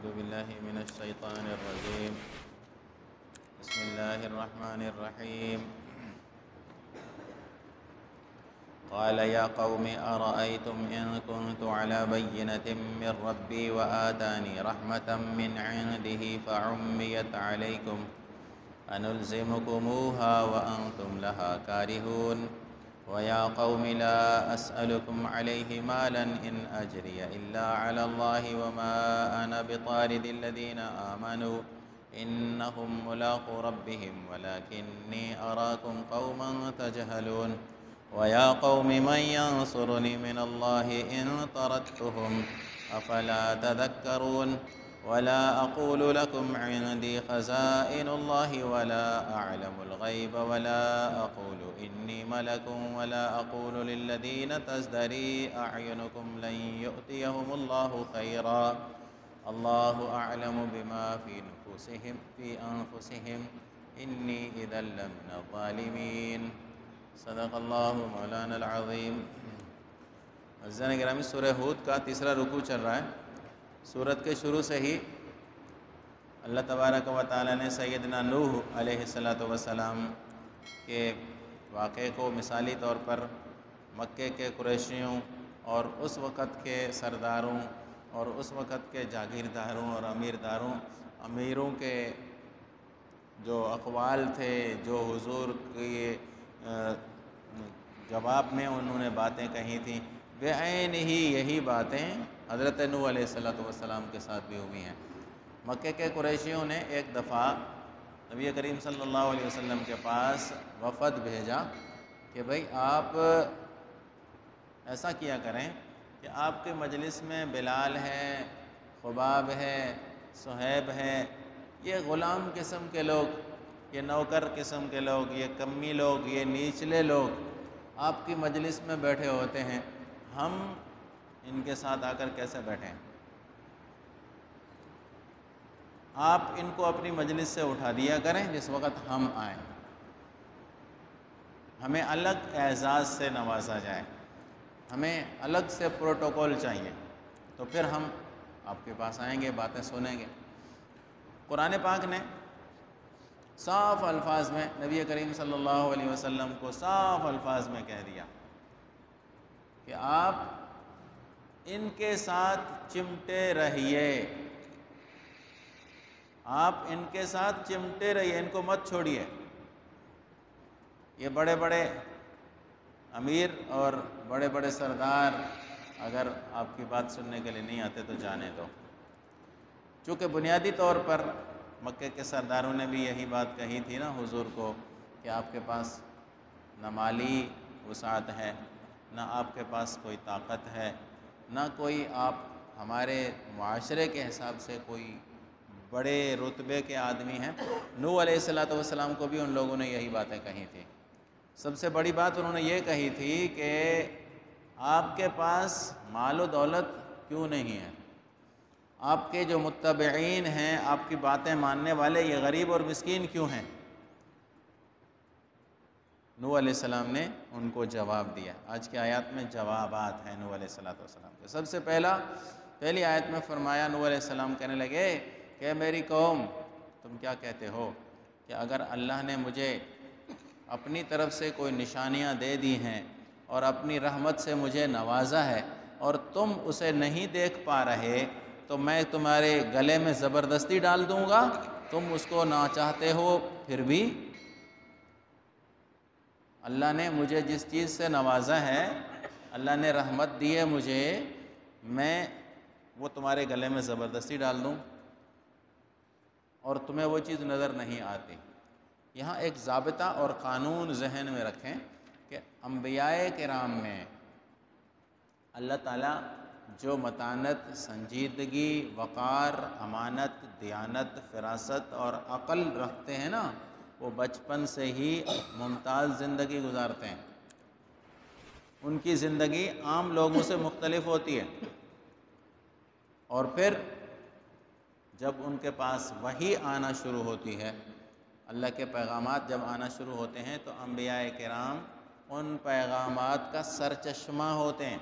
أعوذ بالله من الشيطان الرجيم. بسم الله الرحمن الرحيم. قال يا قوم أرأيتم إن كنت على بينة من ربي وآتاني رحمة من عنده فعميت عليكم أنلزمكموها وأنتم لها كارهون ويا قوم لا أسألكم عليه مالا إن أجري إلا على الله وما أنا بطارد الذين آمنوا إنهم ملاقو ربهم ولكني أراكم قوما تجهلون ويا قوم من ينصرني من الله إن طردتهم أفلا تذكرون ولا أقول لكم عندي خزائن الله ولا أعلم الغيب ولا أقول إني ملك ولا أقول للذين تزدري أعينكم لن يؤتيهم الله خيرا الله أعلم بما في أنفسهم إني إذا لمن الظالمين صدق اللہ مولانا العظیم. عزیزان گرامی، سورہ ہود کا تیسرا رکوع چل رہا ہے. سورت کے شروع سے ہی اللہ تبارک و تعالی نے سیدنا نوح علیہ السلام کے واقعے کو مثالی طور پر مکے کے قریشیوں اور اس وقت کے سرداروں اور اس وقت کے جاگیرداروں اور امیروں کے جو اقوال تھے، جو حضور کے جواب میں انہوں نے باتیں کہی تھیں، بعین ہی یہی باتیں حضرت نوح علیہ السلام کے ساتھ بھی ہوئی ہیں. مکے کے قریشیوں نے ایک دفعہ نبی کریم صلی اللہ علیہ وسلم کے پاس وفد بھیجا کہ بھئی آپ ایسا کیا کریں کہ آپ کے مجلس میں بلال ہے، خباب ہے، صہیب ہے، یہ غلام قسم کے لوگ، یہ نوکر قسم کے لوگ، یہ کمی لوگ، یہ نیچلے لوگ آپ کی مجلس میں بیٹھے ہوتے ہیں، ہم ان کے ساتھ آ کر کیسے بیٹھیں؟ آپ ان کو اپنی مجلس سے اٹھا دیا کریں جس وقت ہم آئیں، ہمیں الگ اعزاز سے نوازا جائے، ہمیں الگ سے پروٹوکول چاہیے، تو پھر ہم آپ کے پاس آئیں گے، باتیں سنیں گے. قرآن پاک نے صاف الفاظ میں نبی کریم صلی اللہ علیہ وسلم کو صاف الفاظ میں کہہ دیا کہ آپ ان کے ساتھ چمٹے رہیے، آپ ان کے ساتھ چمٹے رہیے، ان کو مت چھوڑیے. یہ بڑے بڑے امیر اور بڑے بڑے سردار اگر آپ کی بات سننے کے لیے نہیں آتے تو جانے دو. چونکہ بنیادی طور پر مکے کے سرداروں نے بھی یہی بات کہی تھی نا حضور کو کہ آپ کے پاس نہ مالی وسعت ہے، نہ آپ کے پاس کوئی طاقت ہے، نہ کوئی آپ ہمارے معاشرے کے حساب سے کوئی بڑے رتبے کے آدمی ہیں. نوح علیہ السلام کو بھی ان لوگوں نے یہی باتیں کہی تھیں. سب سے بڑی بات انہوں نے یہ کہی تھی کہ آپ کے پاس مال و دولت کیوں نہیں ہے؟ آپ کے جو متبعین ہیں، آپ کی باتیں ماننے والے، یہ غریب اور مسکین کیوں ہیں؟ نوح علیہ السلام نے ان کو جواب دیا. آج کی آیات میں جوابات ہیں نوح علیہ السلام کے. سب سے پہلی آیت میں فرمایا، نوح علیہ السلام کہنے لگے کہ میری قوم، تم کیا کہتے ہو کہ اگر اللہ نے مجھے اپنی طرف سے کوئی نشانیاں دے دی ہیں اور اپنی رحمت سے مجھے نوازا ہے اور تم اسے نہیں دیکھ پا رہے، تو میں تمہارے گلے میں زبردستی ڈال دوں گا؟ تم اس کو نہ چاہتے ہو پھر بھی؟ اللہ نے مجھے جس چیز سے نوازا ہے، اللہ نے رحمت دی ہے مجھے، میں وہ تمہارے گلے میں زبردستی ڈال دوں اور تمہیں وہ چیز نظر نہیں آتی. یہاں ایک ضابطہ اور قانون ذہن میں رکھیں کہ انبیاء کرام میں اللہ تعالیٰ جو متانت، سنجیدگی، وقار، امانت، دیانت، فراست اور عقل رکھتے ہیں نا، وہ بچپن سے ہی ممتاز زندگی گزارتے ہیں. ان کی زندگی عام لوگوں سے مختلف ہوتی ہے، اور پھر جب ان کے پاس وحی آنا شروع ہوتی ہے، اللہ کے پیغامات جب آنا شروع ہوتے ہیں، تو انبیاء کرام ان پیغامات کا سرچشمہ ہوتے ہیں.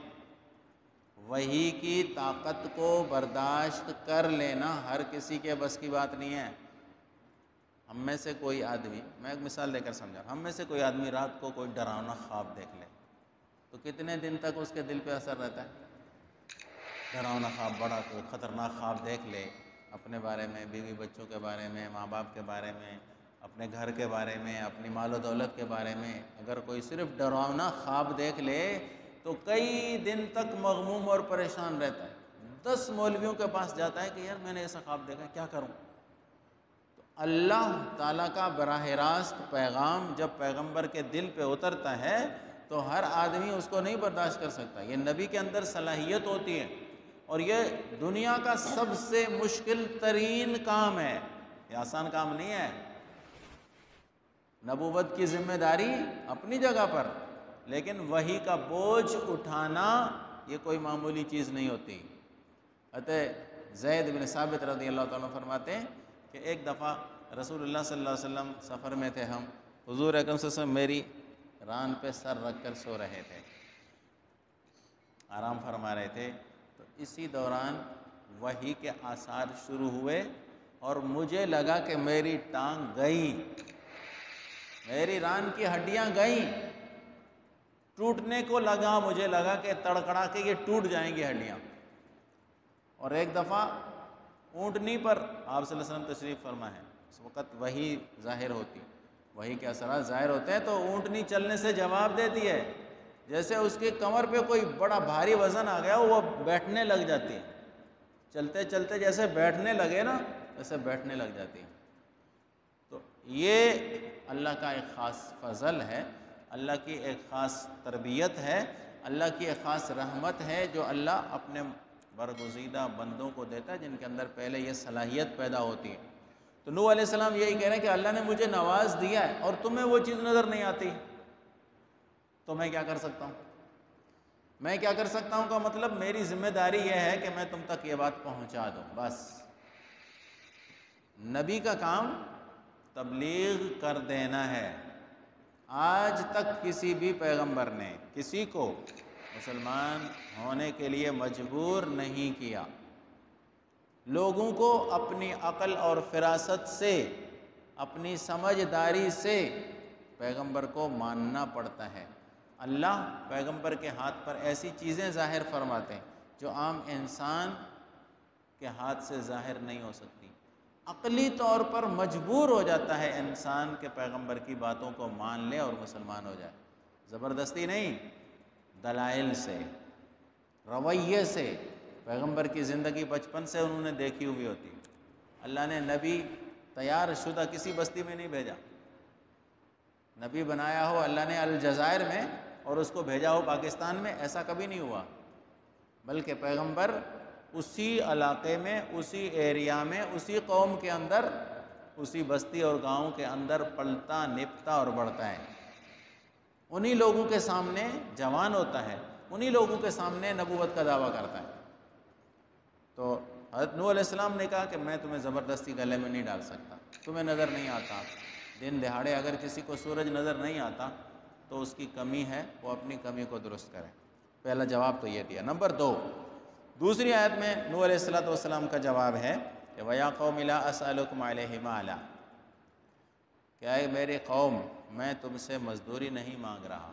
وحی کی طاقت کو برداشت کر لینا ہر کسی کے بس کی بات نہیں ہے۔ ہم میں سے کوئی آدمی، میں ایک مثال دے کر سمجھا، ہم میں سے کوئی آدمی رات کو کوئی ڈراؤنا خواب دیکھ لے تو کتنے دن تک اس کے دل پہ اثر رہتا ہے؟ ڈراؤنا خواب، بڑا کوئی خطرناک خواب دیکھ لے، اپنے بارے میں، بیوی بچوں کے بارے میں، ماں باپ کے بارے میں، اپنے گھر کے بارے میں، اپنی مال و دولت کے بارے میں، اگر کوئی صرف ڈراؤنا خواب دیکھ لے تو کئی دن تک مغموم اور پریشان رہتا ہے۔ 10 مولویوں کے پاس جاتا ہے کہ یار میں نے ایسا خواب دیکھا، کیا کروں؟ تو اللہ تعالیٰ کا براہ راست پیغام جب پیغمبر کے دل پہ اترتا ہے تو ہر آدمی اس کو نہیں برداشت کر سکتا۔ یہ نبی کے اندر صلاحیت ہوتی ہے، اور یہ دنیا کا سب سے مشکل ترین کام ہے، یہ آسان کام نہیں ہے۔ نبوت کی ذمہ داری اپنی جگہ پر، لیکن وحی کا بوجھ اٹھانا یہ کوئی معمولی چیز نہیں ہوتی۔ حضرت زید بن ثابت رضی اللہ تعالیٰ فرماتے ہیں کہ ایک دفعہ رسول اللہ صلی اللہ علیہ وسلم سفر میں تھے، ہم حضور اکرم صلی اللہ علیہ وسلم میری ران پہ سر رکھ کر سو رہے تھے، آرام فرما رہے تھے، تو اسی دوران وحی کے آثار شروع ہوئے اور مجھے لگا کہ میری ٹانگ گئی، میری ران کی ہڈیاں گئیں، ٹوٹنے کو لگا، مجھے لگا کہ تڑکڑا کے یہ ٹوٹ جائیں گی ہڈیاں۔ اور ایک دفعہ اونٹنی پر آپ صلی اللہ علیہ وسلم تشریف فرما ہے، اس وقت وحی ظاہر ہوتی، وحی کے اثرات ظاہر ہوتے ہیں، تو اونٹنی چلنے سے جواب دیتی ہے، جیسے اس کی کمر پہ کوئی بڑا بھاری وزن آ گیا وہ بیٹھنے لگ جاتی ہے، چلتے چلتے جیسے بیٹھنے لگے نا ویسے بیٹھنے لگ جاتی ہے۔ تو یہ اللہ کا ایک خاص فضل ہے، اللہ کی ایک خاص تربیت ہے، اللہ کی ایک خاص رحمت ہے جو اللہ اپنے برگزیدہ بندوں کو دیتا ہے جن کے اندر پہلے یہ صلاحیت پیدا ہوتی ہے۔ تو نوح علیہ السلام یہی کہہ رہے ہیں کہ اللہ نے مجھے نواز دیا ہے اور تمہیں وہ چیز نظر نہیں آتی، تو میں کیا کر سکتا ہوں؟ میں کیا کر سکتا ہوں کا مطلب میری ذمہ داری یہ ہے کہ میں تم تک یہ بات پہنچا دوں، بس۔ نبی کا کام تبلیغ کر دینا ہے۔ آج تک کسی بھی پیغمبر نے کسی کو مسلمان ہونے کے لیے مجبور نہیں کیا۔ لوگوں کو اپنی عقل اور فراست سے، اپنی سمجھداری سے پیغمبر کو ماننا پڑتا ہے۔ اللہ پیغمبر کے ہاتھ پر ایسی چیزیں ظاہر فرماتے ہیں جو عام انسان کے ہاتھ سے ظاہر نہیں ہو سکتی۔ عقلی طور پر مجبور ہو جاتا ہے انسان کے پیغمبر کی باتوں کو مان لے اور مسلمان ہو جائے، زبردستی نہیں، دلائل سے، رویے سے۔ پیغمبر کی زندگی بچپن سے انہوں نے دیکھی ہوئی ہوتی، اللہ نے نبی تیار شدہ کسی بستی میں نہیں بھیجا، نبی بنایا ہو اللہ نے الجزائر میں اور اس کو بھیجا ہو پاکستان میں، ایسا کبھی نہیں ہوا، بلکہ پیغمبر اسی علاقے میں، اسی ایریا میں، اسی قوم کے اندر، اسی بستی اور گاؤں کے اندر پلتا نپتا اور بڑھتا ہے، انہی لوگوں کے سامنے جوان ہوتا ہے، انہی لوگوں کے سامنے نبوت کا دعویٰ کرتا ہے۔ تو حضرت نوح علیہ السلام نے کہا کہ میں تمہیں زبردستی گلے میں نہیں ڈال سکتا، تمہیں نظر نہیں آتا، دن دہاڑے اگر کسی کو سورج نظر نہیں آتا تو اس کی کمی ہے، وہ اپنی کمی کو درست کرے۔ پہلا جواب تو یہ دیا۔ نمبر 2، دوسری آیت میں نوح علیہ السلام کا جواب ہے کہ وَيَا قَوْمِ لَا أَسْأَلُكُمْ عَلَيْهِ مَالًا، کہ اے میری قوم میں تم سے مزدوری نہیں مانگ رہا،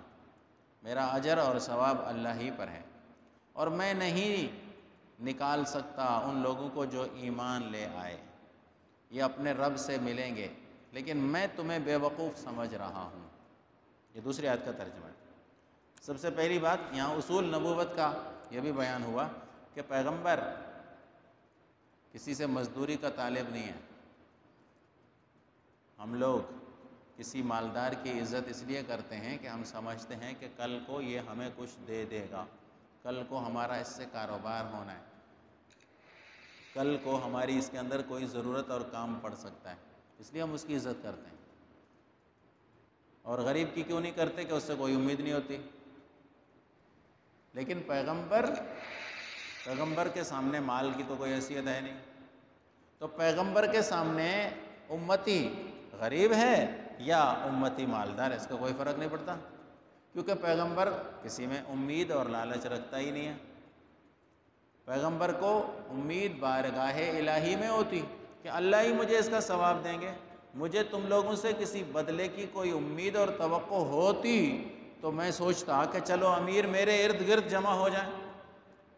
میرا اجر اور ثواب اللہ ہی پر ہے، اور میں نہیں نکال سکتا ان لوگوں کو جو ایمان لے آئے، یہ اپنے رب سے ملیں گے، لیکن میں تمہیں بے وقوف سمجھ رہا ہوں۔ یہ دوسری آیت کا ترجمہ ہے۔ سب سے پہلی بات یہاں اصول نبوت کا یہ بھی بیان ہوا کہ پیغمبر کسی سے مزدوری کا طالب نہیں ہے۔ ہم لوگ کسی مالدار کی عزت اس لیے کرتے ہیں کہ ہم سمجھتے ہیں کہ کل کو یہ ہمیں کچھ دے دے گا، کل کو ہمارا اس سے کاروبار ہونا ہے، کل کو ہماری اس کے اندر کوئی ضرورت اور کام پڑ سکتا ہے، اس لیے ہم اس کی عزت کرتے ہیں۔ اور غریب کی کیوں نہیں کرتے؟ کہ اس سے کوئی امید نہیں ہوتی۔ لیکن پیغمبر کے سامنے مال کی تو کوئی حیثیت ہے نہیں، تو پیغمبر کے سامنے امتی غریب ہے یا امتی مالدار، اس کا کوئی فرق نہیں پڑتا، کیونکہ پیغمبر کسی میں امید اور لالچ رکھتا ہی نہیں ہے۔ پیغمبر کو امید بارگاہ الہی میں ہوتی کہ اللہ ہی مجھے اس کا ثواب دیں گے، مجھے تم لوگوں سے کسی بدلے کی کوئی امید اور توقع ہوتی تو میں سوچتا کہ چلو امیر میرے ارد گرد جمع ہو جائیں،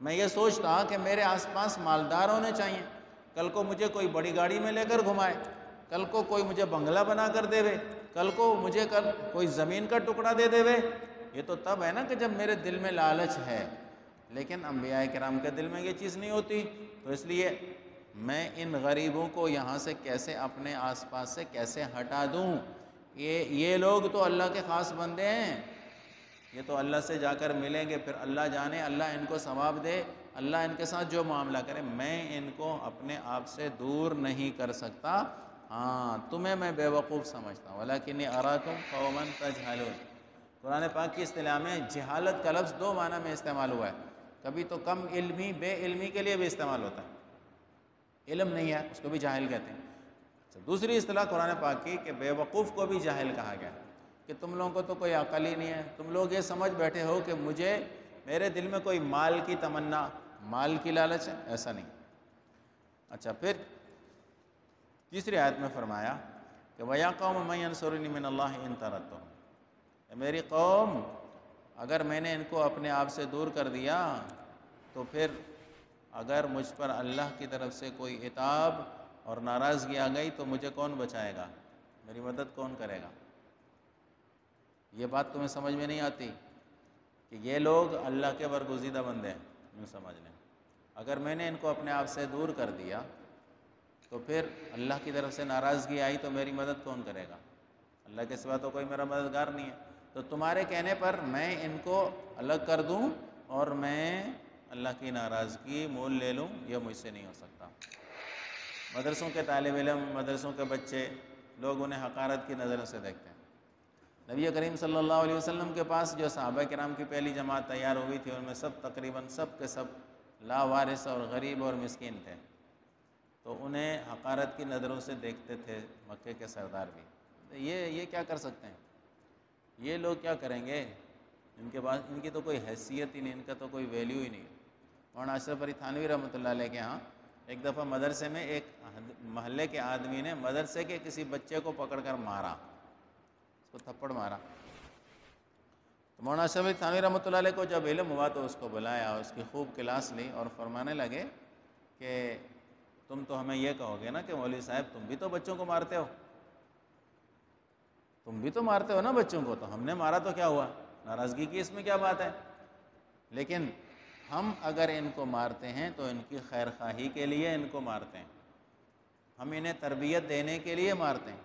میں یہ سوچتا کہ میرے آس پاس مالدار ہونے چاہیے، کل کو مجھے کوئی بڑی گاڑی میں لے کر گھمائے، کل کو کوئی مجھے بنگلہ بنا کر دے وے، کل کو مجھے کوئی زمین کا ٹکڑا دے دے وے۔ یہ تو تب ہے نا کہ جب میرے دل میں لالچ ہے، لیکن انبیاء کرام کے دل میں یہ چیز نہیں ہوتی، تو اس لیے میں ان غریبوں کو یہاں سے کیسے اپنے آس پاس سے کیسے ہٹا دوں؟ یہ لوگ تو اللہ کے خاص بندے ہیں، یہ تو اللہ سے جا کر ملیں گے، پھر اللہ جانے اللہ ان کو ثواب دے، اللہ ان کے ساتھ جو معاملہ کرے، میں ان کو اپنے آپ سے دور نہیں کر سکتا۔ ہاں تمہیں میں بے وقوف سمجھتا ہوں، وَلَكِنِّي أَرَاكُمْ قَوْمًا تَجْهَلُونَ۔ قرآن پاک کی اصطلاح میں جہالت کا لفظ دو معنی میں استعمال ہوا ہے، کبھی تو کم علمی بے علمی کے لیے بھی استعمال ہوتا ہے، علم نہیں ہے اس کو بھی جاہل کہتے ہیں۔ دوسری اصطلاح قرآن پاک کی کہ بے وقوف کو بھی جاہل کہا گیا کہ تم لوگوں کو تو کوئی عقل ہی نہیں ہے، تم لوگ یہ سمجھ بیٹھے ہو کہ میرے دل میں کوئی مال کی تمنا، مال کی لالچ ہے، ایسا نہیں۔ اچھا پھر تیسری آیت میں فرمایا کہ وَيَا قَوْمَ مَن يَنصُرُنِي مِنَ اللَّهِ إِن طَرَدتُّمْ، میری قوم اگر میں نے ان کو اپنے آپ سے دور کر دیا تو پھر اگر مجھ پر اللہ کی طرف سے کوئی عتاب اور ناراضگی آ گئی تو مجھے کون بچائے گا، میری مدد کون کرے گا؟ یہ بات تمہیں سمجھ میں نہیں آتی کہ یہ لوگ اللہ کے برگزیدہ بندے ہیں، یوں سمجھ لیں، اگر میں نے ان کو اپنے آپ سے دور کر دیا تو پھر اللہ کی طرف سے ناراضگی آئی تو میری مدد کون کرے گا؟ اللہ کے سوا تو کوئی میرا مددگار نہیں ہے، تو تمہارے کہنے پر میں ان کو الگ کر دوں اور میں اللہ کی ناراضگی مول لے لوں، یہ مجھ سے نہیں ہو سکتا۔ مدرسوں کے طالب علم، مدرسوں کے بچے، لوگ انہیں حقارت کی نظر سے دیکھتے ہیں۔ نبی کریم صلی اللہ علیہ وسلم کے پاس جو صحابہ کرام کی پہلی جماعت تیار ہوئی تھی ان میں سب تقریباً سب کے سب لاوارث اور غریب اور مسکین تھے، تو انہیں حقارت کی نظروں سے دیکھتے تھے مکے کے سردار بھی۔ یہ کیا کر سکتے ہیں؟ یہ لوگ کیا کریں گے؟ ان کے پاس ان کی تو کوئی حیثیت ہی نہیں، ان کا تو کوئی ویلیو ہی نہیں۔ مولانا اشرف علی تھانوی رحمۃ اللہ علیہ کے ہاں ایک دفعہ مدرسے میں ایک محلے کے آدمی نے مدرسے کے کسی بچے کو پکڑ کر مارا، اس کو تھپڑ مارا، تو مولانا اشرف علی تھانوی رحمۃ اللہ علیہ کو جب علم ہوا تو اس کو بلایا، اس کی خوب کلاس لی اور فرمانے لگے کہ تم تو ہمیں یہ کہو گے نا کہ مولوی صاحب تم بھی تو بچوں کو مارتے ہو، تم بھی تو مارتے ہو نا بچوں کو، تو ہم نے مارا تو کیا ہوا، ناراضگی کی اس میں کیا بات ہے؟ لیکن ہم اگر ان کو مارتے ہیں تو ان کی خیر خواہی کے لیے ان کو مارتے ہیں، ہم انہیں تربیت دینے کے لیے مارتے ہیں۔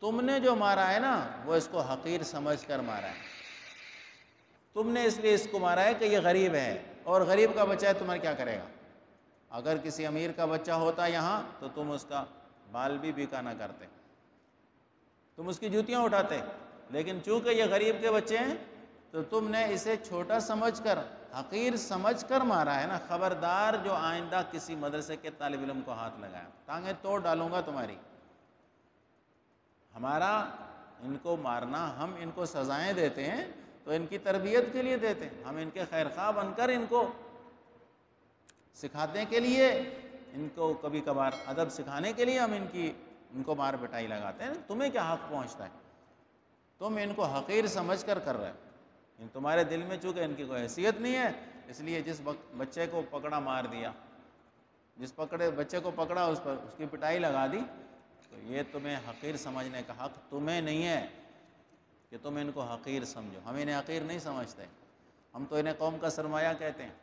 تم نے جو مارا ہے نا وہ اس کو حقیر سمجھ کر مارا ہے، تم نے اس لیے اس کو مارا ہے کہ یہ غریب ہے، اور غریب کا بچہ ہے تمہیں کیا کرے گا؟ اگر کسی امیر کا بچہ ہوتا یہاں تو تم اس کا بال بھی بیکا نہ کرتے، تم اس کی جوتیاں اٹھاتے، لیکن چونکہ یہ غریب کے بچے ہیں تو تم نے اسے چھوٹا سمجھ کر، حقیر سمجھ کر مارا ہے نا۔ خبردار جو آئندہ کسی مدرسے کے طالب علم کو ہاتھ لگایا، ٹانگیں توڑ ڈالوں گا تمہاری۔ ہمارا ان کو مارنا، ہم ان کو سزائیں دیتے ہیں تو ان کی تربیت کے لیے دیتے ہیں، ہم ان کے خیر خواہ بن کر ان کو سکھانے کے لیے، ان کو کبھی کبھار ادب سکھانے کے لیے ہم ان کو مار پٹائی لگاتے ہیں۔ تمہیں کیا حق پہنچتا ہے؟ تم ان کو حقیر سمجھ کر رہے ہو، تمہارے دل میں چونکہ ان کی کوئی حیثیت نہیں ہے، اس لیے جس بچے کو پکڑا مار دیا، جس بچے کو پکڑا اس پر اس کی پٹائی لگا دی، تو یہ تمہیں حقیر سمجھنے کا حق تمہیں نہیں ہے کہ تم ان کو حقیر سمجھو۔ ہم انہیں حقیر نہیں سمجھتے، ہم تو انہیں قوم کا سرمایہ کہتے ہیں،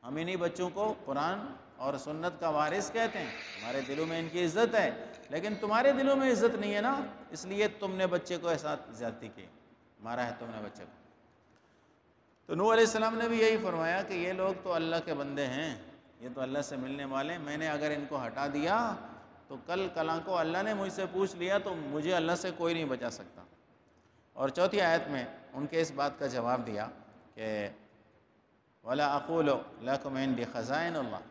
ہم انہی بچوں کو قرآن اور سنت کا وارث کہتے ہیں، ہمارے دلوں میں ان کی عزت ہے، لیکن تمہارے دلوں میں عزت نہیں ہے نا، اس لیے تم نے بچے کو ساتھ زیادتی کی، مارا ہے تم نے بچے کو۔ تو نوح علیہ السلام نے بھی یہی فرمایا کہ یہ لوگ تو اللہ کے بندے ہیں، یہ تو اللہ سے ملنے والے ہیں، میں نے اگر ان کو ہٹا دیا تو کل کلاں کو اللہ نے مجھ سے پوچھ لیا تو مجھے اللہ سے کوئی نہیں بچا سکتا۔ اور چوتھی آیت میں ان کے اس بات کا جواب دیا کہ وَلَا أَقُولُ لَكُمْ عِنْدِي خَزَائِنُ اللَّهِ،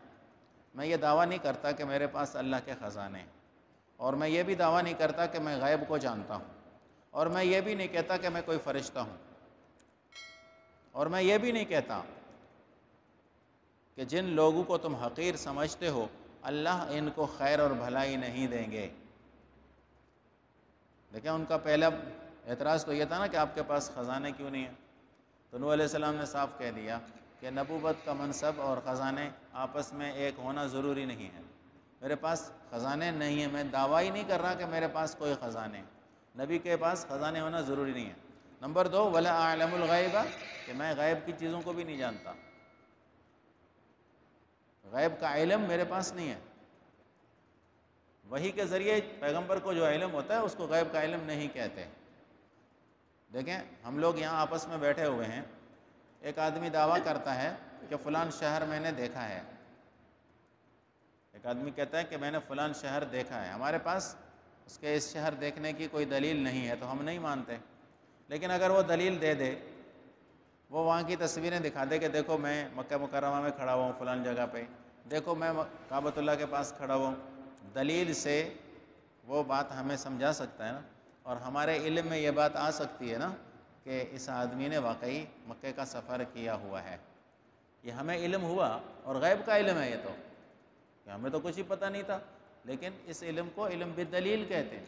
میں یہ دعویٰ نہیں کرتا کہ میرے پاس اللہ کے خزانے ہیں، اور میں یہ بھی دعویٰ نہیں کرتا کہ میں غیب کو جانتا ہوں، اور میں یہ بھی نہیں کہتا کہ میں کوئی فرشتہ ہوں، اور میں یہ بھی نہیں کہتا کہ جن لوگوں کو تم حقیر سمجھتے ہو اللہ ان کو خیر اور بھلائی نہیں دیں گے۔ دیکھیں ان کا پہلا اعتراض تو یہ تھا نا کہ آپ کے پاس خزانے کیوں نہیں ہیں؟ تو نوح علیہ السلام نے صاف کہہ دیا کہ نبوت کا منصب اور خزانے آپس میں ایک ہونا ضروری نہیں ہے۔ میرے پاس خزانے نہیں ہیں، میں دعویٰ ہی نہیں کر رہا کہ میرے پاس کوئی خزانے ہیں، نبی کے پاس خزانے ہونا ضروری نہیں ہے۔ نمبر 2، وَلَا أَعْلَمُ الْغَيْبَ، کہ میں غیب کی چیزوں کو بھی نہیں جانتا، غیب کا علم میرے پاس نہیں ہے۔ وحی کے ذریعے پیغمبر کو جو علم ہوتا ہے اس کو غیب کا علم نہیں کہتے۔ دیکھیں ہم لوگ یہاں آپس میں بیٹھے ہوئے ہیں، ایک آدمی دعویٰ کرتا ہے کہ فلان شہر میں نے دیکھا ہے، ایک آدمی کہتا ہے کہ میں نے فلان شہر دیکھا ہے، ہمارے پاس اس کے اس شہر دیکھنے کی کوئی دلیل نہیں ہے تو ہم نہیں مانتے۔ لیکن اگر وہ دلیل دے دے، وہ وہاں کی تصویریں دکھا دے کہ دیکھو میں مکہ مکرمہ میں کھڑا ہوا ہوں فلان جگہ پہ، دیکھو میں کعبۃ اللہ کے پاس کھڑا ہوا ہوں، دلیل سے وہ بات ہمیں سمجھا سکتا ہے نا، اور ہمارے علم میں یہ بات آ سکتی ہے نا کہ اس آدمی نے واقعی مکے کا سفر کیا ہوا ہے، یہ ہمیں علم ہوا۔ اور غیب کا علم ہے یہ تو، کہ ہمیں تو کچھ ہی پتہ نہیں تھا، لیکن اس علم کو علم بالدلیل کہتے ہیں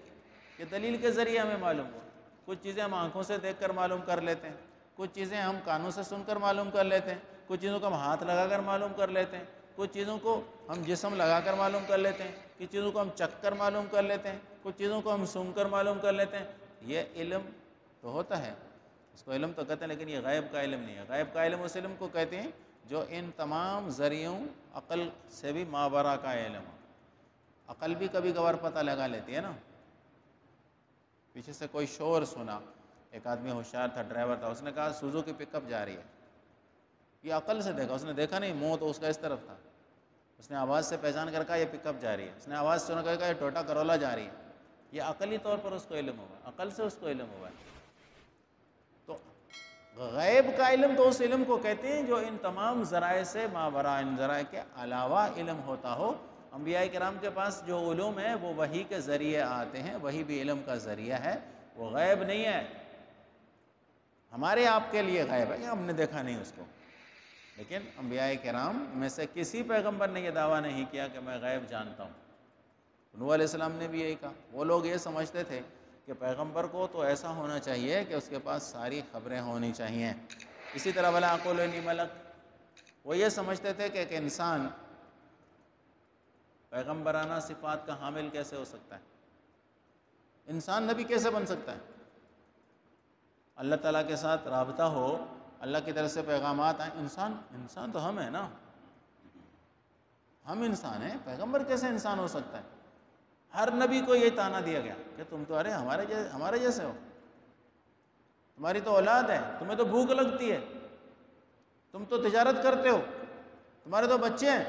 کہ دلیل کے ذریعے ہمیں معلوم ہوا۔ کچھ چیزیں ہم آنکھوں سے دیکھ کر معلوم کر لیتے ہیں، کچھ چیزیں ہم کانوں سے سن کر معلوم کر لیتے ہیں، کچھ چیزوں کو ہم ہاتھ لگا کر معلوم کر لیتے ہیں، کچھ چیزوں کو ہم جسم لگا کر معلوم کر لیتے ہیں، کچھ چیزوں کو ہم چکھ کر معلوم کر لیتے ہیں، کچھ چیزوں کو ہم سونگھ کر معلوم کر لیتے ہیں۔ یہ علم تو ہوتا ہے، اس کو علم تو کہتے ہیں، لیکن یہ غیب کا علم نہیں ہے۔ غیب کا علم اس علم کو کہتے ہیں جو ان تمام ذریعوں عقل سے بھی ماورا کا علم ہو۔ عقل بھی کبھی کبھار پتہ لگا لیتی ہے نا، پیچھے سے کوئی شور سنا، ایک آدمی ہوشیار تھا، ڈرائیور تھا، اس نے کہا سوزوکی پک اپ جا رہی ہے، یہ عقل سے دیکھا، اس نے دیکھا نہیں، منہ تو اس کا اس طرف تھا، اس نے آواز سے پہچان کر کہا یہ پک اپ جا رہی ہے، اس نے آواز سن کر کہا یہ ٹوٹا کرولا جا رہی ہے، یہ عقلی طور پر اس کو علم ہوا، عقل سے اس کو علم ہوا ہے۔ تو غیب کا علم تو اس علم کو کہتے ہیں جو ان تمام ذرائع سے ماورا، ان ذرائع کے علاوہ علم ہوتا ہو۔ انبیاء کرام کے پاس جو علوم ہیں وہ وحی کے ذریعے آتے ہیں، وحی بھی علم کا ذریعہ ہے، وہ غیب نہیں ہے۔ ہمارے آپ کے لیے غیب ہے، یہ ہم نے دیکھا نہیں اس کو، لیکن انبیاء کرام میں سے کسی پیغمبر نے یہ دعویٰ نہیں کیا کہ میں غیب جانتا ہوں۔ نوح علیہ السلام نے بھی یہی کہا، وہ لوگ یہ سمجھتے تھے کہ پیغمبر کو تو ایسا ہونا چاہیے کہ اس کے پاس ساری خبریں ہونی چاہیے۔ اسی طرح ولا اقول انی ملک، وہ یہ سمجھتے تھے کہ ایک انسان پیغمبرانہ صفات کا حامل کیسے ہو سکتا ہے، انسان نبی کیسے بن سکتا ہے؟ اللہ تعالیٰ کے ساتھ رابطہ ہو، اللہ کی طرف سے پیغامات آئیں، انسان تو ہم ہیں نا، ہم انسان ہیں، پیغمبر کیسے انسان ہو سکتا ہے؟ ہر نبی کو یہ طعنہ دیا گیا کہ تم تو ہمارے جیسے ہو، تمہاری تو اولاد ہے، تمہیں تو بھوک لگتی ہے، تم تو تجارت کرتے ہو، تمہارے تو بچے ہیں۔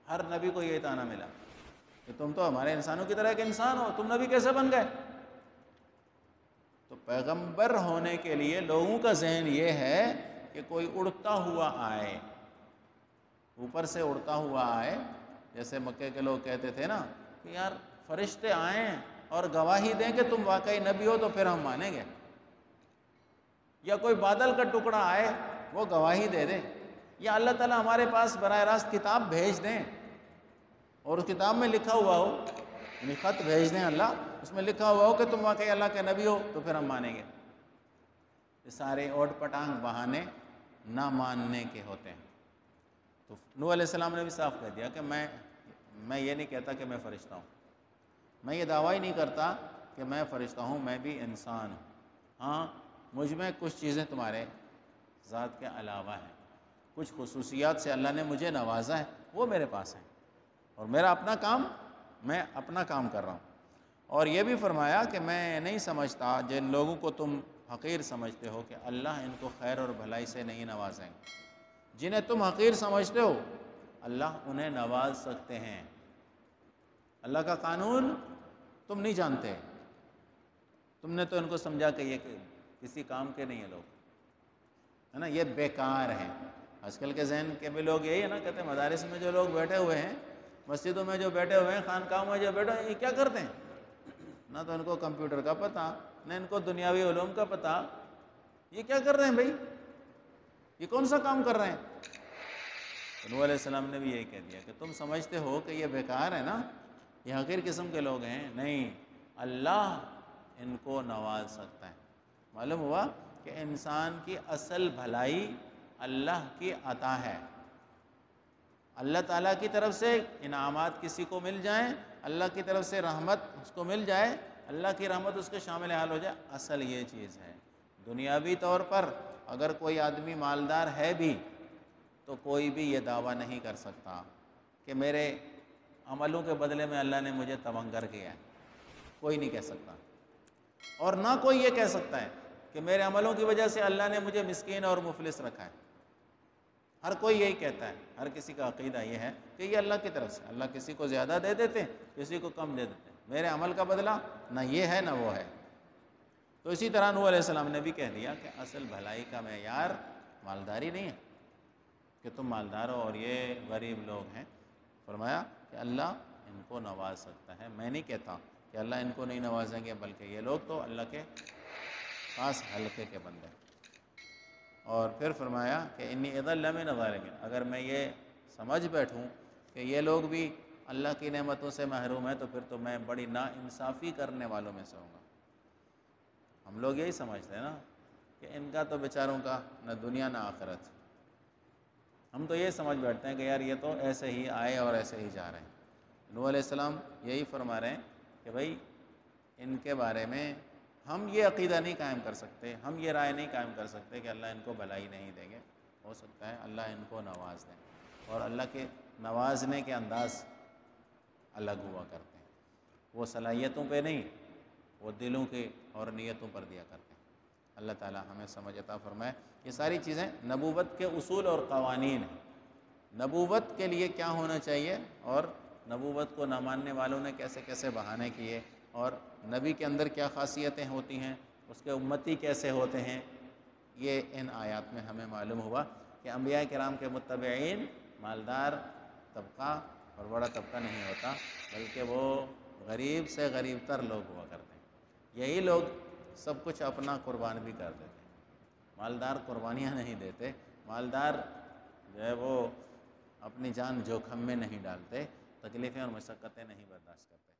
ہر نبی کو یہ طعنہ ملا کہ تم تو ہمارے انسانوں کی طرح ایک انسان ہو، تم نبی کیسے بن گئے؟ تو پیغمبر ہونے کے لیے لوگوں کا ذہن یہ ہے کہ کوئی اڑتا ہوا آئے، اوپر سے اڑتا ہوا آئے، جیسے مکے کے لوگ کہتے تھے نا کہ یار فرشتے آئیں اور گواہی دیں کہ تم واقعی نبی ہو تو پھر ہم مانیں گے، یا کوئی بادل کا ٹکڑا آئے وہ گواہی دے دے، یا اللہ تعالیٰ ہمارے پاس براہ راست کتاب بھیج دیں اور اس کتاب میں لکھا ہوا ہو، یعنی خط بھیج دیں اللہ، اس میں لکھا ہوا ہو کہ تم واقعی اللہ کے نبی ہو تو پھر ہم مانیں گے۔ یہ سارے اوٹ پٹانگ بہانے نہ ماننے کے ہوتے ہیں۔ تو نوح علیہ السلام نے بھی صاف کہہ دیا کہ میں یہ نہیں کہتا کہ میں فرشتہ ہوں، میں یہ دعویٰ ہی نہیں کرتا کہ میں فرشتہ ہوں، میں بھی انسان ہوں، ہاں مجھ میں کچھ چیزیں تمہارے ذات کے علاوہ ہیں، کچھ خصوصیات سے اللہ نے مجھے نوازا ہے، وہ میرے پاس ہیں، اور میرا اپنا کام، میں اپنا کام کر رہا ہوں۔ اور یہ بھی فرمایا کہ میں نہیں سمجھتا جن لوگوں کو تم حقیر سمجھتے ہو کہ اللہ ان کو خیر اور بھلائی سے نہیں نوازیں گے، جنہیں تم حقیر سمجھتے ہو اللہ انہیں نواز سکتے ہیں۔ اللہ کا قانون تم نہیں جانتے، تم نے تو ان کو سمجھا کہ یہ کسی کام کے نہیں ہیں لوگ، ہے نا، یہ بیکار ہیں۔ آج کل کے ذہن کے بھی لوگ یہی ہے نا، کہتے ہیں مدارس میں جو لوگ بیٹھے ہوئے ہیں، مسجدوں میں جو بیٹھے ہوئے ہیں، خانقاہوں میں جو بیٹھے ہوئے ہیں، یہ کیا کرتے ہیں؟ نہ تو ان کو کمپیوٹر کا پتہ، نہ ان کو دنیاوی علوم کا پتہ، یہ کیا کر رہے ہیں بھائی؟ یہ کون سا کام کر رہے ہیں؟ نوح علیہ السلام نے بھی یہی کہہ دیا کہ تم سمجھتے ہو کہ یہ بیکار ہے نا، یہ حقیر قسم کے لوگ ہیں، نہیں، اللہ ان کو نواز سکتا ہے۔ معلوم ہوا کہ انسان کی اصل بھلائی اللہ کی عطا ہے۔ اللہ تعالیٰ کی طرف سے انعامات کسی کو مل جائیں، اللہ کی طرف سے رحمت اس کو مل جائے، اللہ کی رحمت اس کے شامل حال ہو جائے، اصل یہ چیز ہے۔ دنیاوی طور پر اگر کوئی آدمی مالدار ہے بھی تو کوئی بھی یہ دعویٰ نہیں کر سکتا کہ میرے عملوں کے بدلے میں اللہ نے مجھے تمنگر کیا ہے، کوئی نہیں کہہ سکتا۔ اور نہ کوئی یہ کہہ سکتا ہے کہ میرے عملوں کی وجہ سے اللہ نے مجھے مسکین اور مفلس رکھا ہے۔ ہر کوئی یہی کہتا ہے، ہر کسی کا عقیدہ یہ ہے کہ یہ اللہ کی طرف سے، اللہ کسی کو زیادہ دے دیتے ہیں، کسی کو کم دے دیتے ہیں، میرے عمل کا بدلہ نہ یہ ہے نہ وہ ہے۔ تو اسی طرح نوح علیہ السلام نے بھی کہہ دیا کہ اصل بھلائی کا معیار مالداری نہیں ہے کہ تم مالدار ہو اور یہ غریب لوگ ہیں۔ فرمایا کہ اللہ ان کو نواز سکتا ہے، میں نہیں کہتا کہ اللہ ان کو نہیں نوازیں گے، بلکہ یہ لوگ تو اللہ کے خاص حلقے کے بندے ہیں۔ اور پھر فرمایا کہ انی اذا لمن الظالمین، اگر میں یہ سمجھ بیٹھوں کہ یہ لوگ بھی اللہ کی نعمتوں سے محروم ہیں تو پھر تو میں بڑی ناانصافی کرنے والوں میں سے ہوں گا۔ ہم لوگ یہی سمجھتے ہیں نا کہ ان کا تو بیچاروں کا نہ دنیا نہ آخرت، ہم تو یہ سمجھ بیٹھتے ہیں کہ یار یہ تو ایسے ہی آئے اور ایسے ہی جا رہے ہیں۔ نوح علیہ السلام یہی فرما رہے ہیں کہ بھائی ان کے بارے میں ہم یہ عقیدہ نہیں قائم کر سکتے، ہم یہ رائے نہیں قائم کر سکتے کہ اللہ ان کو بھلائی نہیں دیں گے۔ ہو سکتا ہے اللہ ان کو نواز دیں، اور اللہ کے نوازنے کے انداز الگ ہوا کرتے ہیں، وہ صلاحیتوں پہ نہیں، وہ دلوں کے اور نیتوں پر دیا کرتے ہیں۔ اللہ تعالی ہمیں سمجھ عطا فرمائے۔ یہ ساری چیزیں نبوت کے اصول اور قوانین ہیں، نبوت کے لیے کیا ہونا چاہیے اور نبوت کو نہ ماننے والوں نے کیسے کیسے بہانے کیے، اور نبی کے اندر کیا خاصیتیں ہوتی ہیں، اس کے امتی کیسے ہوتے ہیں، یہ ان آیات میں ہمیں معلوم ہوا کہ انبیاء کرام کے متبعین مالدار طبقہ اور بڑا طبقہ نہیں ہوتا، بلکہ وہ غریب سے غریب تر لوگ ہوا کرتے ہیں۔ یہی لوگ سب کچھ اپنا قربان بھی کر دیتے ہیں، مالدار قربانیاں نہیں دیتے، مالدار جو ہے وہ اپنی جان جوکھم میں نہیں ڈالتے، تکلیفیں اور مشقتیں نہیں برداشت کرتے۔